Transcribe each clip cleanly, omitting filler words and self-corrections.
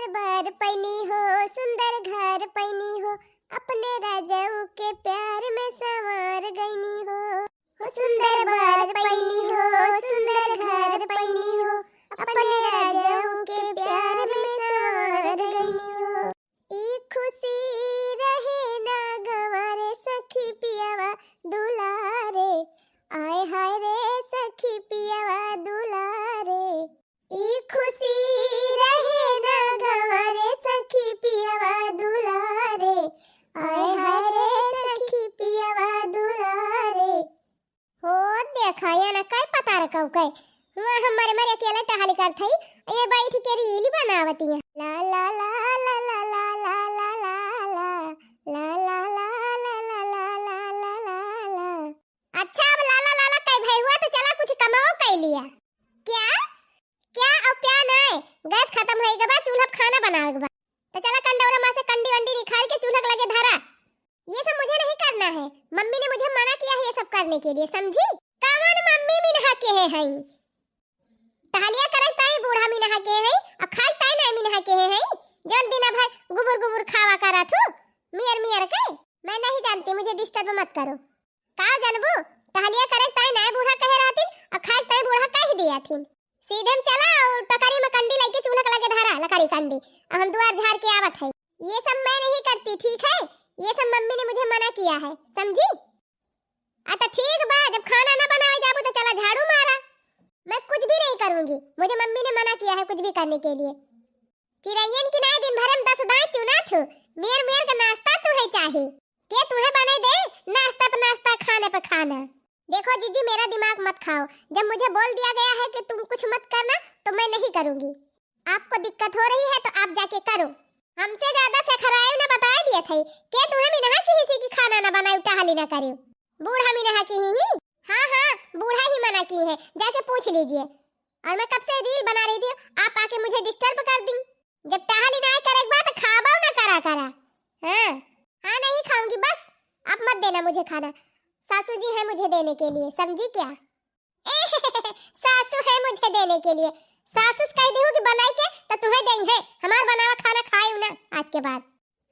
बर पैनी हो, सुंदर घर पैनी हो, अपने राजाऊ के प्यार में संवार गईनी हो। सुंदर बर पैनी हो, सुंदर घर पैनी हो, अपने राजाऊ के प्यार में संवार गईनी हो। ई खुशी रहे ना गंवारे सखी पियावा दुलारे, आय हाय रे सखी पियावा दुलारे। ई खुशी रहे ना गंवारे सखी पियावा दुलारे, आय हाय रे सखी पियावा दुलारे। हो देखा या ना काय पता रखौ कई हुआ हमारे मारे अकेला टहाली कर थई ये बैठ के रील बनावती है। ला ला ला ला ला ला ला ला ला ला ला ला ला ला ला ला ला ला। अच्छा अब ला ला ला ला कई भाई हुआ तो चला कुछ कमाओ कई लिया। क्या क्या अब क्या नहीं गैस खत्म होई के बाद चूल्हा पे खाना बनावे के बाद तो चला कंडौरा मां से कंडी वंडी निकाल के चूल्हा के लगे धरा। ये सब मुझे नहीं करना है, मम्मी ने मुझे मना किया है ये सब करने के लिए, समझी? कौन मम्मी में नहा के है हई टहलिया करत ताई बूढ़ा में नहा के है और खाई ताई नहीं में नहा के है जन दिन भर गुबुर गुबुर खावा करा थू मियर मियर के। मैं नहीं जानती, मुझे डिस्टर्ब मत करो। का जानबू टहलिया करत ताई नहीं बूढ़ा कहे रहती और खाई ताई बूढ़ा कह दिया थी। सीधे में चला और टकरी में कंडी लेके चूल्हा के लगे धरा लकड़ी कंडी और हम द्वार झाड़ के आवत है। ये सब मैं नहीं करती, ठीक है? ये सब मम्मी ने मुझे मना किया है, समझी? अच्छा ठीक बा, जब खाना ना बनाए जाबू तो चला झाड़ू मारा। मैं कुछ भी नहीं करूंगी, मुझे मम्मी ने मना किया है कुछ भी करने के लिए। चिरैयन की नहीं दिन भर में 10 दाएं चुना थू मेर मेर का नाश्ता तुम्हें चाहिए के तुम्हें बने दे नाश्ता पे नाश्ता खाने पे खाना। देखो जीजी मेरा दिमाग मत खाओ, जब मुझे बोल दिया गया है कि तुम कुछ मत करना तो मैं नहीं करूंगी। आपको दिक्कत हो रही है तो आप जाके करो। हमसे ज्यादा सखराए ने बता दिए थे के तुम्हें मिनहा की हिसी की खाना ना बनाई टहली ना करियो। बूढ़ा मिनहा की ही हाँ बूढ़ा ही मना की है, जाके पूछ लीजिए। और मैं कब से रील बना रही थी, आप आके मुझे डिस्टर्ब कर दी। जब टहली ना करे एक बात खाबाओ ना करा करा। हाँ नहीं खाऊंगी बस, आप मत देना मुझे खाना, सासू जी है मुझे देने के लिए, समझी क्या? सासू है मुझे देने के लिए, सासू कह दी कि बनाई के तो तुम्हें देई है, हमार बनावा खाना खाई ना आज के बाद।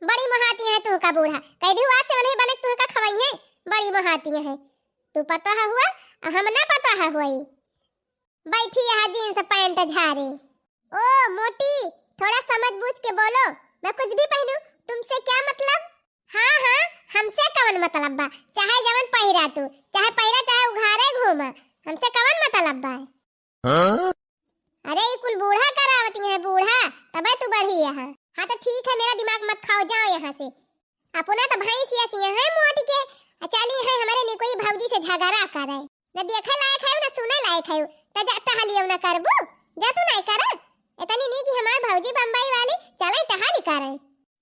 बड़ी महाती है तू का बूढ़ा, कह दी आज से नहीं बने तू का खवाई है, बड़ी महाती है। तू पता है हुआ हम ना पता है हुई बैठी यहाँ जींस पैंट झारे। ओ मोटी थोड़ा समझ बूझ के बोलो, मैं कुछ भी पहनूं तुमसे क्या मतलब? हाँ हमसे कवन मतलब बा, चाहे जवन पहिरा तू, चाहे पहिरा चाहे उघारे घूमा, हमसे कवन मतलब बा? अरे ये कुल बूढ़ा करावती है, बूढ़ा तब तू बढ़ी यहाँ। हाँ तो ठीक है, मेरा दिमाग मत खाओ, जाओ यहाँ से। अपना तो भाई सिया है मोट के चली है हमारे ने कोई भौजी से झगड़ा कर रहे न देखे लायक है न सुने लायक है त जाता हलियो न करबो जा तू नहीं कर इतनी नी की हमार भौजी बम्बई वाली चले टहाली करे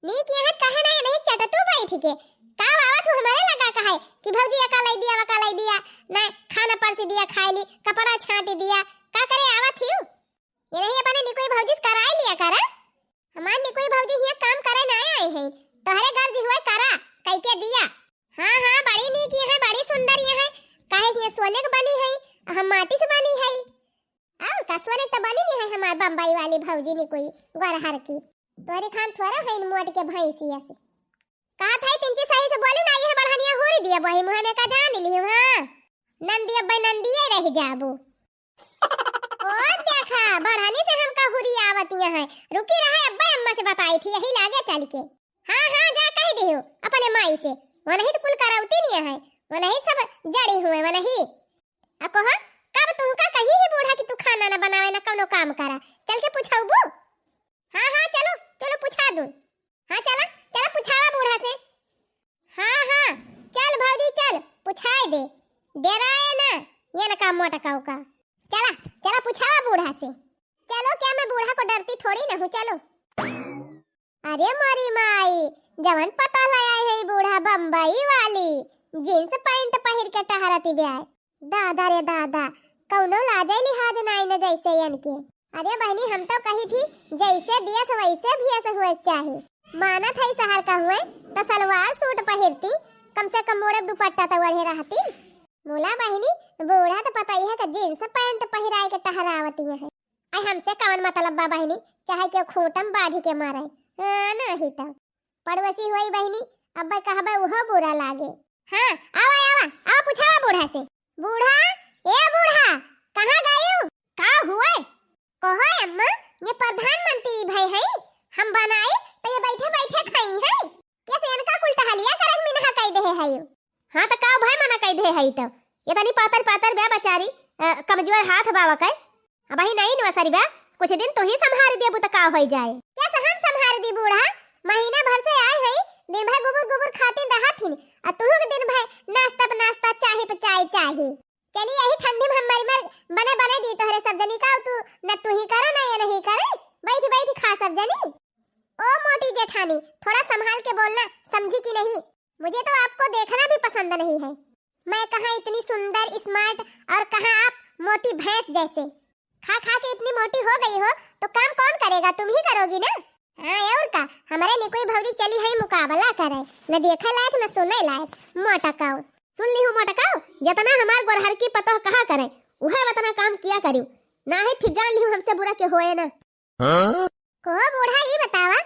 नी की यहाँ कहे नहीं चटतू बैठ के का आवत हो हमारे लगा कहे कि भौजी का लाई दिया ना खाना परसी दिया खाई ली कपड़ा छाट दिया का करे आवत हियो ये नहीं अपने नी कोई भौजी कराई लिया करा हमार नी कोई भौजी हिया काम करे ना आए हैं तोहरे घर जी हुए करा कई के दिया। हाँ बड़ी नीक है, बड़ी सुंदर है, काहे से सोने के बनी है हम माटी से बनी है और का सोने तो बनी नहीं है हमार बम्बई वाली भौजी ने कोई गरहर की तोरे खान थोड़ा है मोट के भैंसिया से कहा था तिनची सही से बोली ना ये बढ़निया हो रही दिया वही मुंह में का जान ली हां नंदी अब नंदिए रह जाबो। और देखा बढ़नी से हम का हुरी आवतिया है रुकी रहे अब्बा अम्मा से बताई थी यही लागे चल के। हाँ जा कह दियो अपने माई से वो नहीं तो कुल कराउती नहीं है वो नहीं सब जड़ी हुए वो नहीं अको हां कब तू का कहीं ही बूढ़ा कि तू खाना ना बनावे ना कोनो काम करा चल के पूछाऊ बू। हाँ चलो पूछा दूं। हाँ चला पूछावा बूढ़ा से। हाँ चल भौजी चल पूछाए दे डराए ना ये ना काम मोटा काऊ का चला पूछावा बूढ़ा से। चलो क्या मैं बूढ़ा को डरती थोड़ी ना हूँ चलो। अरे मोरी माई जवन पता लाया है बूढ़ा बम्बई वाली जींस पैंट पहिर के टहरती ब्याह दादा रे दादा कौनो लाजे लिहाज नाई न जैसे इनके। अरे बहनी हम तो कही थी जैसे दियस वैसे भी ऐसे हुए चाहिए माना था शहर का हुए तो सलवार सूट पहिरती कम से कम मोड़े दुपट्टा तो ओढ़े रहती। मोला बहनी बूढ़ा तो पता ही है कि जींस पैंट पहिराए के टहरावती है आई हमसे कवन मतलब बा बहनी, चाहे के खूंटम बाधी के मारे नहीं तो पड़ोसी हुई बहनी, अब कहबे उहो बुरा लागे। हाँ आवा आवा आवा पूछावा बूढ़ा से। बूढ़ा ए बूढ़ा कहाँ गए? का हुए? कहो अम्मा ये प्रधानमंत्री भाई है, हम बनाए तो ये बैठे बैठे खाई है। कैसे इनका कुल टहलिया करक मिनहा कह दे है यो। हां तो का भाई मना कह दे है तो ये तनी पातर पातर बे बेचारी कमजोर हाथ बावा के। अब ही नहीं नवसरी बे, कुछ दिन तो ही संभाल दे तो का हो जाए। कैसे हम संभाल दी बूढ़ा? महीना भर से आए है, दिन भर गुबुर गुबुर खाते दहाथिन आ तुहु के दिन भर नाश्ता पे नाश्ता चाहे पे चाय चाहे। चलिए यही ठंडी में हमारी मर बने बने दी तोहरे सब जनी का तू न तू ही करो ना ये नहीं करे, बैठ बैठ खा सब जनी। ओ मोटी जेठानी थोड़ा संभाल के बोलना, समझी कि नहीं? मुझे तो आपको देखना भी पसंद नहीं है। मैं कहाँ इतनी सुंदर स्मार्ट और कहाँ आप मोटी भैंस जैसे। खा खा के इतनी मोटी हो गई हो तो काम कौन करेगा? तुम ही करोगी ना। हाँ और का हमारे निकोई भौजी चली है मुकाबला करे, न देखे लायक न सुने लायक। मोटकाओ सुन ली हूँ मोटकाओ, जितना हमार गोरहर की पतो कहा करे वह उतना काम किया करियो, ना है फिर जान ली हूँ हमसे बुरा के होए ना। को बूढ़ा ये बतावा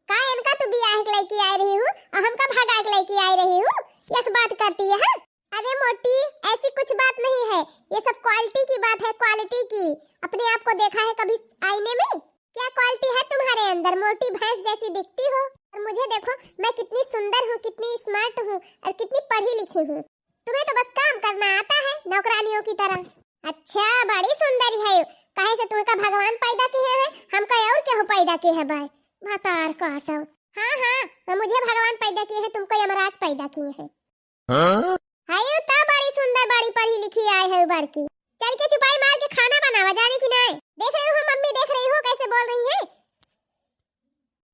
का इनका तू बियाह के लेके आई रही हूँ और हमका भगा के लेके आई रही हूँ, यस बात करती है? अरे मोटी ऐसी कुछ बात नहीं है, ये सब क्वालिटी की बात है, क्वालिटी की। अपने आप को देखा है कभी आईने में? क्या क्वालिटी है तुम्हारे अंदर? मोटी भैंस जैसी दिखती हो और मुझे देखो मैं कितनी सुंदर हूँ, कितनी स्मार्ट हूँ और कितनी पढ़ी लिखी हूँ। तुम्हें तो बस काम करना आता है नौकरानियों की तरह। अच्छा बड़ी सुंदरी है, कहे से तुमका भगवान पैदा किए हैं, हमका और क्या पैदा किए है भाई भातार काटो। हाँ हाँ मुझे भगवान पैदा किए हैं, तुमको यमराज पैदा किए हैं। हायो ता बड़ी सुंदर बड़ी पढ़ी लिखी आई है बड़की। चल के चुपाई मार के खाना बनावा, जाने भी नहीं। देख रही हो मम्मी, देख रही हो कैसे बोल रही है?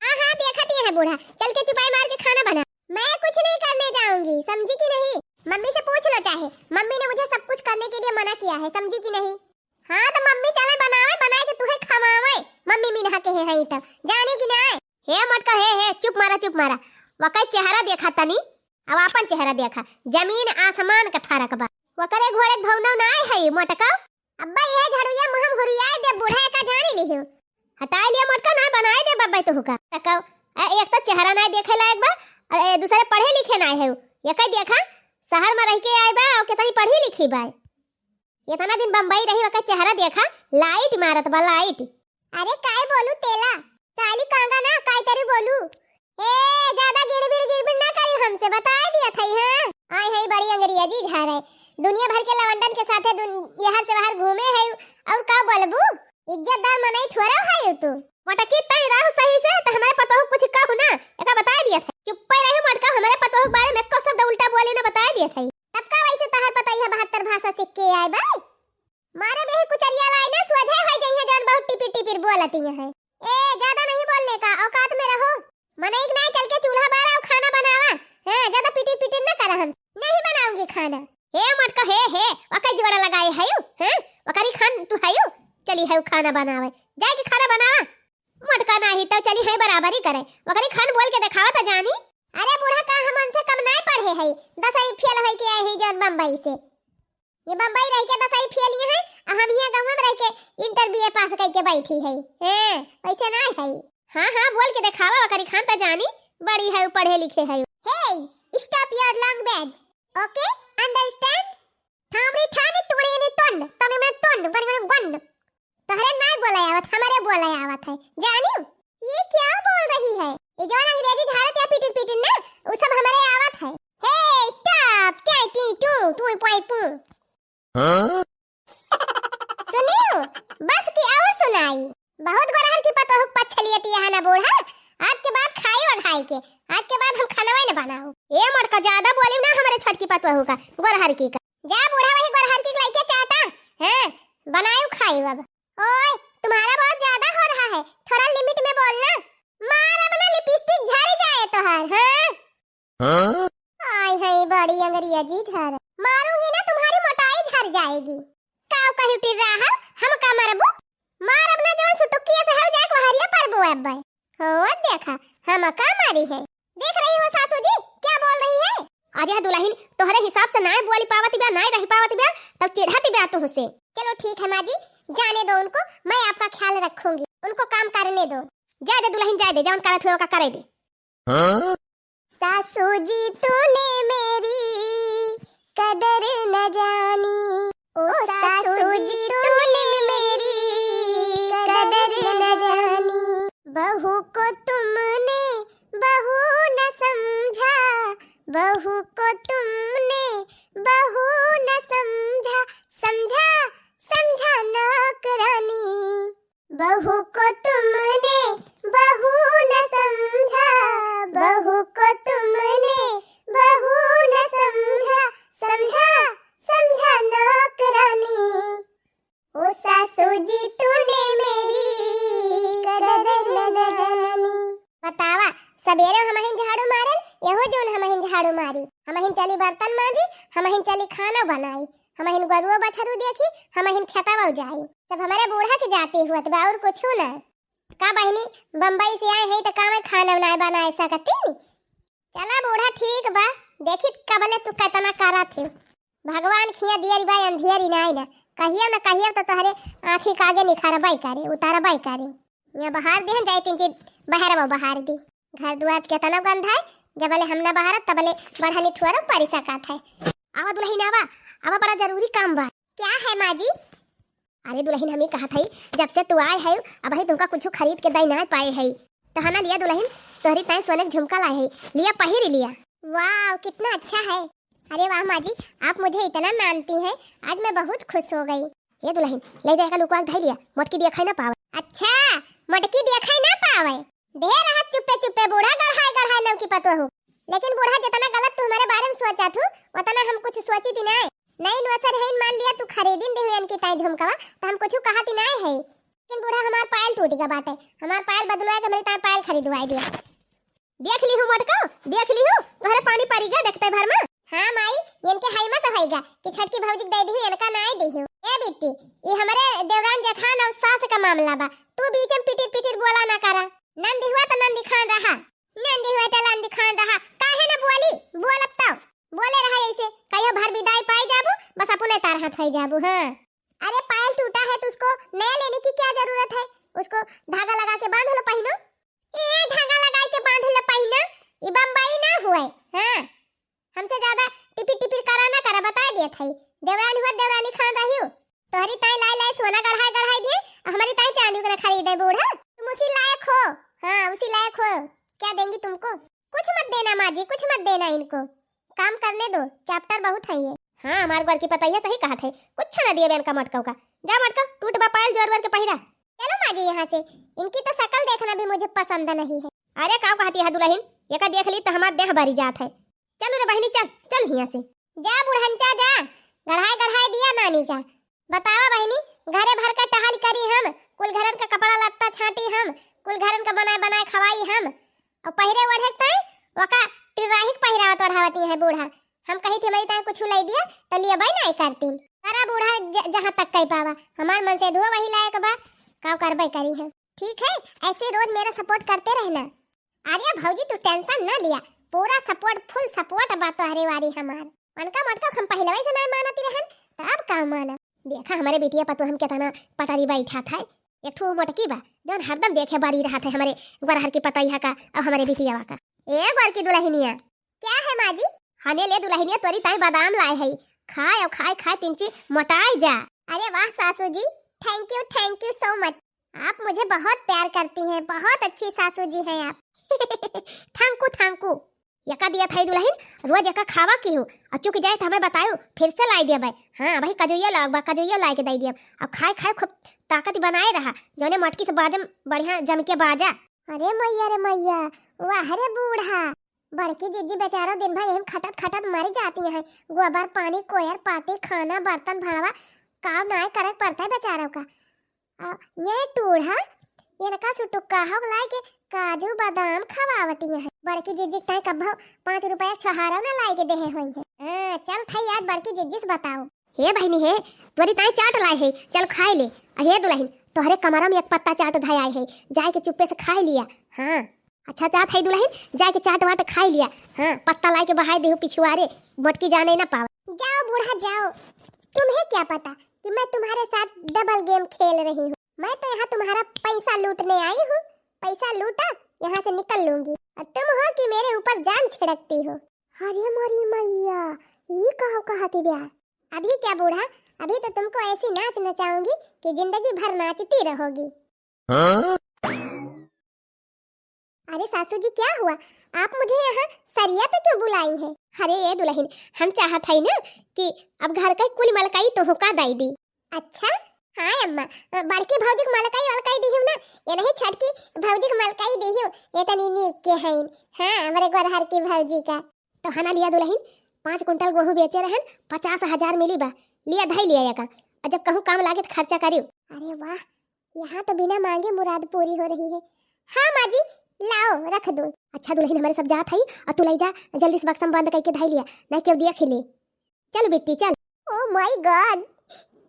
हाँ हाँ देखती है बूढ़ा, चल के चुपाई मार के खाना बना। मैं कुछ नहीं करने जाऊंगी, समझी कि नहीं? मम्मी से पूछ लो चाहे, मम्मी ने मुझे सब कुछ करने के लिए मना किया है, समझी कि नहीं? हाँ तो मम्मी चले बनावे, बनाए के तुहे खवावे। मम्मी मिनहा के है तब जाने की नहीं। हे मटका हे चुप मारा वका चेहरा देखा तनी, अब अपन चेहरा देखा, जमीन आसमान का फर्क बा। वकरे घोड़े धौनो ना है मटका। अब्बा ये झड़ुया मुहम हुरियाए दे बूढ़ा का जानी लियो, हटाई लिया मटका ना बनाए दे बब्बा तो हुका तको। एक तो चेहरा ना देखे लायक बा और दूसरे पढ़े लिखे ना है। ये कई देखा शहर में रह के आए बा और कितनी पढ़ी लिखी बा, इतना दिन बम्बई रही वका चेहरा देखा लाइट मारत बा लाइट। अरे काय बोलू तेला साली कांगा ना काय तेरी बोलू। ए ज्यादा गिरबिर ना करी, हमसे बता दिया था। हां आई है बड़ी अंग्रेजी झाड़ है, दुनिया भर के लवंडन के साथे यहाँ से बाहर घूमे है और का बोलबू? इज्जतदार मनाई थोड़ा है तू। मटकी तई रह सही से तो हमारे पतो कुछ कहू ना एका बता दिया था। चुप रही मटका, हमारे पतो के बारे में को शब्द उल्टा बोली ना बता दिया था। तब का वैसे तहर पता है 72 भाषा सीख के आए बा। मारे में कुचरिया लाई ना सोझे है जइया जान बहुत टिपी टिपी बोलती है। ए ज्यादा नहीं बोलने का, औकात में रहो। मने एक नहीं चल के चूल्हा बारा और खाना बनावा। हां ज्यादा पिटी पिटी ना कर, हम नहीं बनाऊंगी खाना। हे मटका हे वका जोड़ा लगाए है हैं वकारी खान तू है चली है खाना बनावे, जाए के खाना बनावा। मटका नहीं तो चली है बराबरी करे, वकारी खान बोल के दिखावा तो जानी। अरे बूढ़ा का हम उनसे कम नहीं पढ़े है, 10वीं फेल है के आए है जन बम्बई से। ये बम्बई रह के 10वीं फेल है और हम यहां गांव में रह के इंटर बीए पास करके बैठी है। हैं ऐसे ना है। हां बोल के दिखावा, वकारी खान तो जानी बड़ी है पढ़े लिखे है। Hey stop your language, okay understand? थामरी ठानी तुमरे ने तोंड तमे में तोंड बन बन तहरे ना बोला आवत, हमारे बोला आवत है जानियो। ये क्या बोल रही है? ये जो अंग्रेजी झाड़त या पिटिन पिटिन ना वो सब हमारे आवत है। हे स्टॉप चाय टी टू टू पॉइंट पू। हां सुनियो बस की और सुनाई, बहुत गोरहर की पतो पछलियती है ना बूढ़ा। आज के बाद खाई व खाई के, आज के बाद हम खाना न बनाओ। ए मटका ज्यादा बोली ना हमारे छटकी पतो होगा गोरहर की का। जा बूढ़ा वही गोरहर की लाइके चाटा हैं बनाओ खाई। अब ओए तुम्हारा बहुत ज्यादा हो रहा है, थोड़ा लिमिट में बोलना। मार अपना लिपस्टिक झड़ जाए तोहार। हां आई है बड़ी अंग्रेजी झाड़, मारूंगी ना तुम्हारी मोटाई झड़ जाएगी। काव कहि टिर रहा हम का मारबू? मार अपना जवन सुटुकिया से हो जाए वहरिया परबू। अब भाई हो देखा हम का मारी है। देख रही हो सासू जी क्या बोल रही है? अरे दुल्हन तोहरे हिसाब से ना बोली पावती बा, ना रही पावती बा तब चिढ़ाती बा तो से। चलो ठीक है माँ जी, जाने दो उनको, मैं आपका ख्याल रखूंगी, उनको काम करने दो। जा दे दुल्हन, जा दे, जौन करत हुआ का करे दे। सासू जी तूने मेरी कदर न जानी, ओ सासू जी तूने मेरी कदर न जानी, बहू को तुमने बहू न समझा, बहू को तुमने बहू न समझा, समझा समझा नौकरानी, बहू को तुमने बहू न समझा, बहू को तुमने बहू न समझा, समझा समझा नौकरानी, ओ सासू जी तूने मेरी कदर न जानी। बतावा सबेरे हमहिन झाड़ू मारन, यहो जोन हमहिन झाड़ू मारी, हमहिन चली बर्तन मांजी, हमहिन चली खाना बनाई, हमहिन गरुआ बछरू देखी, हमहिन खेतवा जाई, सब हमारे बूढ़ा की जाती हुआ तो और कुछ ना। का बहनी बम्बई से आए हैं तो का मैं खाना बना सकती नहीं? चला बूढ़ा ठीक बा, देखी कबले तू कितना करा थे, भगवान खिया दियरी बा अंधियरी नहीं ना, कहियो ना कहियो तो तोहरे आँखी के आगे निखारा बाई करे, उतारा बाई करे। यहाँ बाहर दे जाए तीन चीज बाहर वो बाहर दी, घर दुआर कितना गंध है, जबले हम ना बाहर तबले बढ़ानी थुआरा परिसा कात है। आवा दुल्हन आवा, आवा बड़ा जरूरी काम बा। क्या है माँ जी? अरे दुल्हन हमें कहा था जब से तू आए है अब ही तुमका कुछ खरीद के दई ना पाए है, तो हना लिया दुल्हन तोहरी ताई सोने के झुमका लाए है, लिया पहिर लिया। वाह कितना अच्छा है। अरे वाह माँ जी, आप मुझे इतना मानती हैं, आज मैं बहुत खुश हो गई। ये दुल्हन ले जाएगा लुकवा धै लिया, मोटकी दिखाई ना पावे। अच्छा मोटकी दिखाई ना पावे, ढेर रहा चुप्पे चुप्पे बूढ़ा गढ़ाई नव की पतो हो, लेकिन बूढ़ा जितना गलत तू हमारे बारे में सोचा थू उतना हम कुछ सोची थी नहीं नौसर है, मान लिया तू खरीदिन दे हुए ताई झुमकावा तो हम कुछ कहा थी नहीं है, लेकिन बूढ़ा हमार पायल टूट गया बाटे, हमार पायल बदलवाए के मेरी ताई पायल खरीदवाई दिया। देख ली हूं मोटका, देख ली हूं घरे पानी पड़ी गया देखते भर में। हां माई इनके हाई मत होएगा कि छटकी भौजी दे दी इनका नहीं दी हूं। ए बेटी ये हमारे देवरान जेठान और सास का मामला बा, तू बीच में पिटिर पिटिर बोला ना करा। नंदी हुआ तो नंदी खान रहा, नंदी हुआ तो नंदी खान रहा, काहे ना बोली बोल अब तो बोले रहा ऐसे कहियो भर विदाई पाई जाबू बस अपने तार हाथ होई जाबू। हां अरे पायल टूटा है तो उसको नया लेने की क्या जरूरत है, उसको धागा लगा के बांध लो पहिनो। ए धागा लगा के बांध लो पहिनो, ये बम्बई ना हुए। हां हमसे ज्यादा टिपिर टिपिर करा ना करा बता दिया था, देवरानी हुआ देवरानी खान रही हो, तोहरी ताई लाई सोना गढ़ाई दिए, हमारी ताई चांदी को खरीदे बूढ़ा, तुम उसी लायक हो। हां उसी लायक हो, क्या देंगी तुमको? कुछ मत देना माँ जी, कुछ मत देना, इनको काम करने दो, चैप्टर बहुत है ये। हाँ हमारे घर की पता है, सही कहा थे, कुछ ना दिए बेन का मटका का, जा मटका टूट बा पायल जोर वर के पहिरा। चलो माँ जी यहाँ से, इनकी तो शक्ल देखना भी मुझे पसंद नहीं है। अरे का कहती है दुल्हन, ये का देख ली तो हमार देह भरी जात है। चलो रे बहनी चल चल यहाँ से, जा बुढ़ंचा जा, गढ़ाई दिया नानी का। बतावा बहनी घरे भर का टहल करी हम, कुल घरन का कपड़ा लत्ता छाटी हम, कुल घरन का बनाए खवाई हम, और पहिरे ओढ़े तय वका टिराहिक पहिरावत ओढ़ावती है बूढ़ा। हम कही थे मेरी ताई कुछ लाई दिया तो लिया भाई नहीं करती, सारा बूढ़ा जहाँ तक कह पावा, हमार मन से धुआ वही लायक बा, का करबई करी है। ठीक है ऐसे रोज मेरा सपोर्ट करते रहना। आर्या भौजी तू टेंशन ना लिया, पूरा सपोर्ट फुल सपोर्ट बा तोहरे वारी हमार। उनका मटका हम पहले से नहीं मानती रहन, तो अब का माना। देखा हमारे बेटिया पतो हम कितना पटारी बैठा था, एक ठो मोटकी बा जौन हरदम देखे बारी रहा था हमारे गरहर की पतैया का और हमारे बेटिया का। ए बार की दुल्हनिया क्या है माँ जी? हने ले दुल्हनिया तोरी ताई बादाम लाए है, खाए और खाए तीन मोटाई जा। अरे वाह सासू जी, थैंक यू सो मच, आप मुझे बहुत प्यार करती हैं, बहुत अच्छी सासू जी हैं आप। थैंकू यका दिया था दुल्हन, रोज यका खावा की हो, और चुक जाए तो हमें बताओ फिर से लाई दिया भाई। हाँ भाई कजोइया ला के दे दिया, अब खाए खूब ताकत बनाए रहा, जोने मटकी से बाजम बढ़िया जम के बाजा। अरे मैया वाह रे बूढ़ा, बड़की जिज्जी बेचारा दिन भर यही खटत मर जाती है, गोबर पानी कोयर पाती खाना बर्तन भावा काम ना करे पड़ता है बेचारों का। ये टूढ़ा इनका सुटुक्का हो लाई के काजू बादाम खवावती है, बड़की जिज्जी ताई कब्बो 5 रुपया छहारा ना लाई के देहे हुई है। चल थाई आज बड़की जिज्जी से बताओ। हे बहनी हे तोरी ताई चाट लाए है, चल खाए ले। हे दुल्हन तोहरे कमरा में एक पत्ता चाट धयाए है, जाए के चुप्पे से खा लिया। हाँ अच्छा चाट है दुल्हन, जाके चाट वाट खा लिया। हाँ पत्ता लाई के बहाई देहु पिछुआरे, मोटकी जाने ना पावे। जाओ बूढ़ा जाओ, तुम्हें क्या पता कि मैं तुम्हारे साथ डबल गेम खेल रही हूँ। मैं तो यहाँ तुम्हारा पैसा लूटने आई हूँ। पैसा लूटा, यहाँ से निकल लूंगी। और तुम हो कि मेरे ऊपर जान छिड़कती हो। अरे मोरी मैया, ये कहो कहती ब्याह। अभी क्या बूढ़ा, अभी तो तुमको ऐसी नाच नचाऊंगी कि जिंदगी भर नाचती रहोगी। हाँ? अरे सासू जी क्या हुआ, आप मुझे यहाँ सरिया पे क्यों बुलाई हैं? अरे ये दुल्हन, हम चाहत है ना कि अब घर का कुल मलकाई तो हुका दाई दी। अच्छा हाँ अम्मा, बड़की भौजी को मलकाई वलकाई दी हूँ ना, ये नहीं छटकी भौजी को मलकाई दी हूँ। ये तनी नीक के हैं। हाँ हमारे गोरहर की भौजी का तो हना लिया दुल्हन। 5 कुंटल गेहूं बेचे रहन, 50,000 मिली बा। लिया धाई लिया या का, जब कहूँ काम लागे तो खर्चा करियो। अरे वाह, यहाँ तो बिना मांगे मुराद पूरी हो रही है। हाँ माँ जी लाओ रख दो। अच्छा दुल्हन, हमारे सब जात है और तू ले जा जल्दी से बक्सम बंद करके धाई लिया, नहीं क्यों दिया खिले। चल बेटी चल। ओ माय गॉड,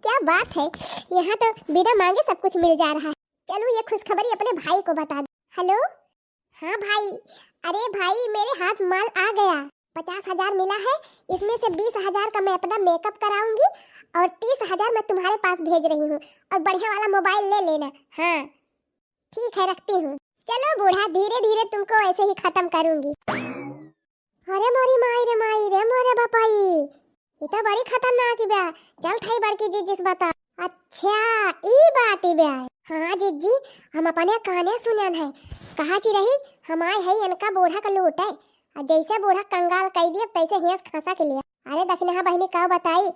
क्या बात है, यहाँ तो बिना मांगे सब कुछ मिल जा रहा है। चलो ये खुशखबरी अपने भाई को बता दो। हेलो हाँ भाई, अरे भाई मेरे हाथ माल आ गया। 50,000 मिला है, इसमें से 20,000 का मैं अपना मेकअप कराऊंगी और 30,000 मैं तुम्हारे पास भेज रही हूँ। और बढ़िया वाला मोबाइल ले लेना। हाँ ठीक है रखती हूँ। चलो बूढ़ा, धीरे धीरे तुमको ऐसे ही खत्म करूंगी। अरे मोरी माई रे मोरे बापाई, ये तो बड़ी खतरनाक ब्या। चल थाई बड़की जी जिस बता। अच्छा ई बात ही ब्या। हाँ जीजी, हम अपने काने सुनन है, कहा कि रही हम आए है इनका बूढ़ा का लूट है। और जैसे बूढ़ा कंगाल कह दिया तैसे हियस खसा के लिया। अरे दखिना बहनी का बताई,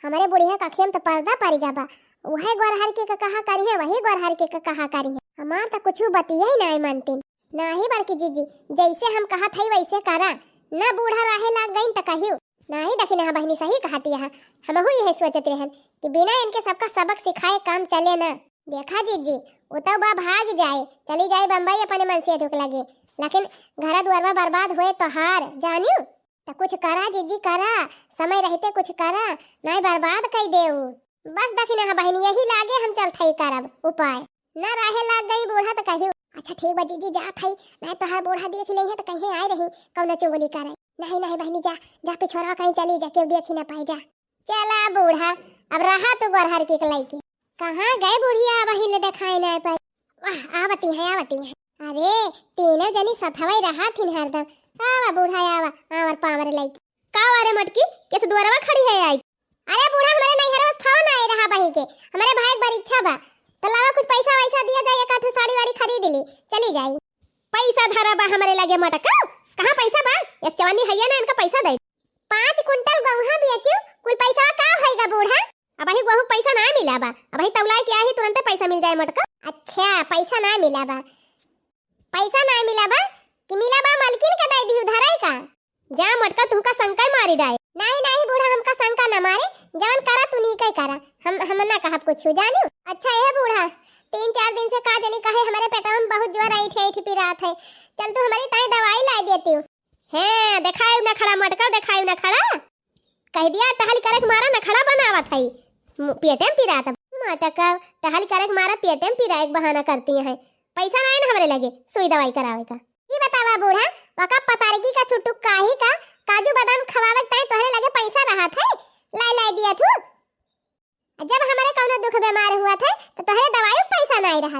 हमारे बुढ़िया का खेम तो पर्दा पड़ गया बा। वही गोरहर के कहा करी है, वही गोरहर के कहा करी है। हमार तो कुछ बतिया ही नहीं मानती। नहीं बड़की जीजी, जैसे हम कहा थी वैसे करा ना। बूढ़ा रहे लाग गई तो कहियो नहीं। दखिना बहनी सही कहती है, हम ही यही सोचते रहन कि बिना इनके सबका सबक सिखाए काम चले ना। देखा जीजी, वो तो बा भाग जाए, चली जाए बम्बई अपने मन से दुख लगे, लेकिन घर द्वार बर्बाद हुए तो हार जानियो। तो कुछ करा जीजी करा, समय रहते कुछ करा, नहीं बर्बाद कर दे। बस दखिना बहनी यही लागे हम चल थई करब उपाय। ना रहे लाग गई बूढ़ा तो कहियो। अच्छा ठीक बा जीजी जा थई, नहीं तो हर बूढ़ा देख ले है तो कहीं आए रही कौन चुगली करे। नहीं नहीं बहनी जा जा, पिछोरा कहीं चली जा, क्यों देख ही ना पाए जा। चला बूढ़ा, अब रहा तो गोरहर की लड़की कहाँ गए बुढ़िया, वही ले दिखाई नहीं पाई। वाह आवती है आवती है। अरे तीनों जनी सथवाई रहा थी हरदम। आवा बूढ़ा आवा, आवर पावर लड़की का वारे मटकी कैसे द्वारवा खड़ी है आई। अरे बूढ़ा हमारे नहीं हरवा फोन आए रहा बही के, हमारे भाई की परीक्षा बा तो लावा कुछ पैसा वैसा दिया जाए, एक आठ साड़ी वाड़ी खरीद ली चली जाई। पैसा धरा बा हमारे लगे मटका, कहां पैसा बा? एक चवानी हैया ना, इनका पैसा दे। 5 कुंटल गहुआ बेचू, कुल पैसा का होएगा बूढ़ा? अब ही गहू पैसा ना मिला बा, अब ही तौला के आही तुरंत पैसा मिल जाए मटका। अच्छा पैसा ना मिला बा, पैसा ना मिला बा कि मिला बा मालकिन का दे दी धराई का। जा मटका तुमका शंका मारी डाए। नहीं नहीं बूढ़ा, हमका शंका न मारे, जवन करा तू नी कई करा, हम ना कहब कुछ जानो। अच्छा ये बूढ़ा 3-4 दिन से का जनी कहे हमारे पेट में बहुत ज्वर आई थी पिरात है, चल तू हमारी ताई दवाई ला देती हूँ। है दिखाई ना खड़ा मटका, दिखाई ना खड़ा कह दिया टहल करे के मारा न खड़ा बनावत है, पेटे में पिरात मटका टहल करे के मारा पेटे में पिरा एक बहाना करती है। पैसा ना है ना हमारे लगे सुई दवाई करावे का। ये बतावा बूढ़ा, वका पतारगी का सुटुक काहे का काजू बादाम खवावे ताई तोहरे लगे पैसा रहा था, लाई दिया तू। जब हमारे कौनो दुख बीमार हुआ था तो तोहरे दवाई में पैसा नहीं रहा।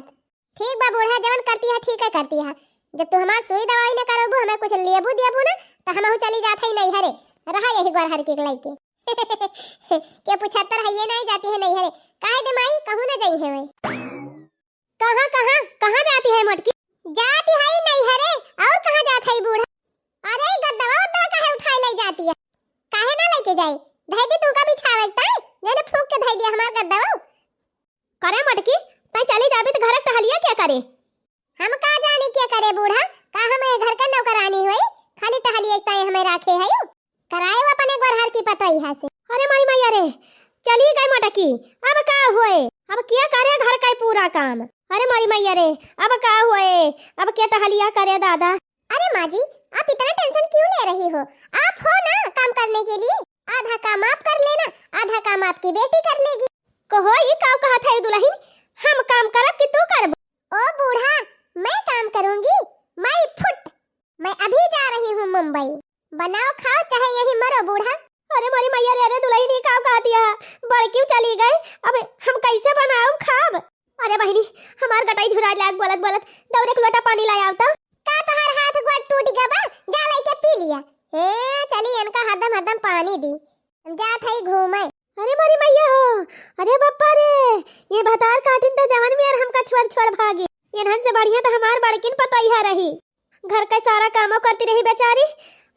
ठीक बा बूढ़ा, जवन करती है ठीक है करती है। जब तू हमार सुई दवाई न करबू, हमें कुछ लेबू देबू ना तो हम चली जात है नहीं हरे, रहा यही गोरहर के लइके के 75 है ये नहीं जाती है नहीं हरे। काहे दे माई कहू ना जाई है वे। कहां कहां कहां जाती है मटकी? जाती है नहीं हरे, और कहां जात है बूढ़ा? अरे गद्दवा उद्दवा काहे उठाई ले जाती है, काहे ना लेके जाए? धैदी तुमका बिछावे ता जने फूंक के धैदी हमार गद्दवा करे मटकी। तई चली जाबी तो घर टहलिया क्या करे? हम का जाने क्या करे बूढ़ा, का हम घर का नौकरानी होई खाली टहलिया ताई हमें राखे है कराए अपने गोरहर की पता ही है से। अरे माई मैया रे चली गई मटकी, अब का होए? अब क्या करे घर का पूरा काम? अरे माई मैया रे अब का होए? अब क्या टहलिया करे दादा? अरे माँ जी आप इतना टेंशन क्यों ले रही हो? आप हो ना काम करने के लिए, आधा काम आप कर लेना, आधा काम आपकी बेटी कर लेगी। कहो ये का कहा था दुल्हन, हम काम करब कि तू करब? ओ बूढ़ा मैं काम करूंगी, मैं फुट, मैं अभी जा रही हूँ मुंबई, बनाओ खाओ चाहे यही मरो बूढ़ा। अरे मारी मैया रे, अरे दुल्हन ये का दिया, बड़की चली गए, अब हम कैसे बनाऊ खाब। अरे बहिनी हमार गटाई झुरा लाग बोलत बोलत दौरे एक लोटा पानी लाई आवता। का तोहार हाथ गोड़ टूट गया बा, जा लई के पी लिया। हे चली इनका हदम हदम पानी दी, हम जात हई घूमे। अरे मारी मैया हो, अरे बप्पा रे, ये भतार काटिन तो जवन में और हमका छोड़ छोड़ भागी। इन्हन से बढ़िया तो हमार बड़किन पतोइहा रही, घर का सारा कामो करती रही बेचारी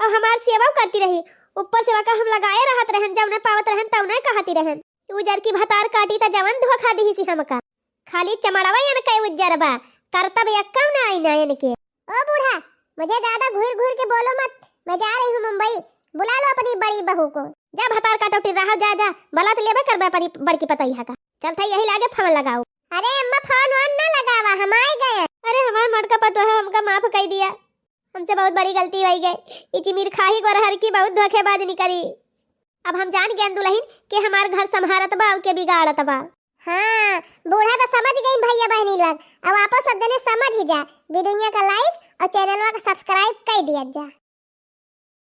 और हमार सेवा करती रही। ऊपर सेवा का हम लगाए रहत रहन, जब न पावत रहन तब न कहती रहन। उजर की भतार काटी त जवन धोखा दी सी हमका, खाली चमड़वा यन के उजर बा, करतब यक्कम न आई न इनके। ओ बूढ़ा, मुझे ज्यादा घूर घूर के बोलो मत, मैं जा रही हूँ मुंबई। बुला लो अपनी बड़ी बहू को। जा भतार काटोटी रहो, जा जा भला तो लेबे करबे अपनी बड़की पतोइहा का। चल था यही लागे फोन लगाओ। अरे अम्मा फोन वोन न लगावा, हम आई गए। अरे हमार मटका पतोहा हमका माफ कर दिया, हमसे बहुत बड़ी गलती हो गई। इची मीर खाही गोरहर की बहुत धोखेबाज निकली। अब हम जान गए दुल्हन के हमार घर संभारत बा के बिगाड़त बा। हाँ बूढ़ा तो समझ गई भैया बहनी लोग, अब आपस सब जने समझ ही जा। वीडियो का लाइक और चैनल का सब्सक्राइब कर दिया जा।